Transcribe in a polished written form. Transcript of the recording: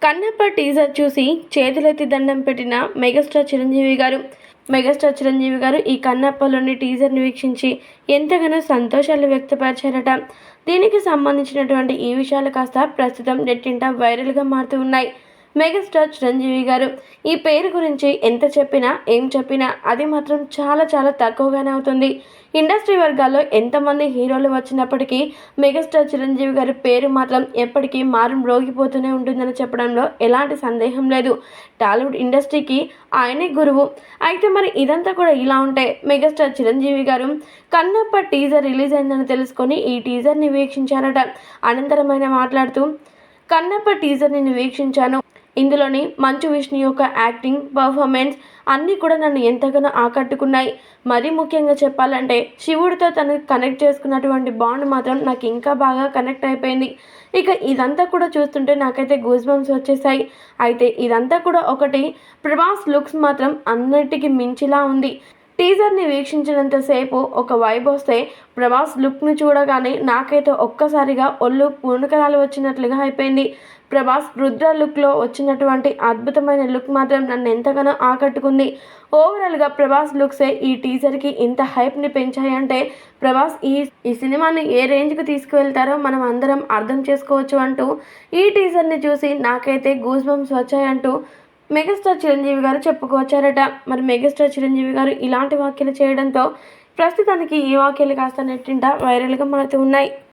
Kannappa teaser చూసి చేతులెత్తి దండం పెట్టిన మెగాస్టార్ చిరంజీవి గారు. మెగాస్టార్ చిరంజీవి గారు ఈ కన్నప్పలోని టీజర్ని వీక్షించి ఎంతగానో సంతోషాలు వ్యక్తపరిచారట. దీనికి సంబంధించినటువంటి ఈ విషయాలు కాస్త ప్రస్తుతం నెట్టింట వైరల్గా మారుతూ ఉన్నాయి. మెగాస్టార్ చిరంజీవి గారు ఈ పేరు గురించి ఎంత చెప్పినా ఏం చెప్పినా అది మాత్రం చాలా చాలా తక్కువగానే అవుతుంది. ఇండస్ట్రీ వర్గాల్లో ఎంతమంది హీరోలు వచ్చినప్పటికీ మెగాస్టార్ చిరంజీవి గారి పేరు మాత్రం ఎప్పటికీ మారం మ్రోగిపోతూనే ఉంటుందని చెప్పడంలో ఎలాంటి సందేహం లేదు. టాలీవుడ్ ఇండస్ట్రీకి ఆయనే గురువు. అయితే మరి ఇదంతా కూడా ఇలా ఉంటే మెగాస్టార్ చిరంజీవి గారు కన్నప్ప టీజర్ రిలీజ్ అయిందని తెలుసుకొని ఈ టీజర్ని వీక్షించారట. అనంతరం ఆయన మాట్లాడుతూ, కన్నప్ప టీజర్ నేను వీక్షించాను. ఇందులోని మంచు విష్ణు యొక్క యాక్టింగ్, పర్ఫార్మెన్స్ అన్నీ కూడా నన్ను ఎంతగానో ఆకట్టుకున్నాయి. మరీ ముఖ్యంగా చెప్పాలంటే శివుడితో తను కనెక్ట్ చేసుకున్నటువంటి బాండ్ మాత్రం నాకు ఇంకా బాగా కనెక్ట్ అయిపోయింది. ఇక ఇదంతా కూడా చూస్తుంటే నాకైతే గూస్ బంప్స్ వచ్చేసాయి. అయితే ఇదంతా కూడా ఒకటి, ప్రభాస్ లుక్స్ మాత్రం అన్నిటికీ మించిలా ఉంది. టీజర్ని వీక్షించినంతసేపు ఒక వైబ్ వస్తే ప్రభాస్ లుక్ని చూడగానే నాకైతే ఒక్కసారిగా ఒళ్ళు పూనకరాలు వచ్చినట్లుగా అయిపోయింది. ప్రభాస్ రుద్ర లుక్లో వచ్చినటువంటి అద్భుతమైన లుక్ మాత్రం నన్ను ఎంతగానో ఆకట్టుకుంది. ఓవరాల్గా ప్రభాస్ లుక్సే ఈ టీజర్కి ఇంత హైప్ని పెంచాయంటే ప్రభాస్ ఈ సినిమాని ఏ రేంజ్కి తీసుకువెళ్తారో మనం అందరం అర్థం చేసుకోవచ్చు అంటూ ఈ టీజర్ని చూసి నాకైతే గూస్ బంప్స్ వచ్చాయంటూ మెగాస్టార్ చిరంజీవి గారు చెప్పుకొచ్చారట. మరి మెగాస్టార్ చిరంజీవి గారు ఇలాంటి వ్యాఖ్యలు చేయడంతో ప్రస్తుతానికి ఈ వ్యాఖ్యలు కాస్త నెట్టింట వైరల్గా మారుతూ ఉన్నాయి.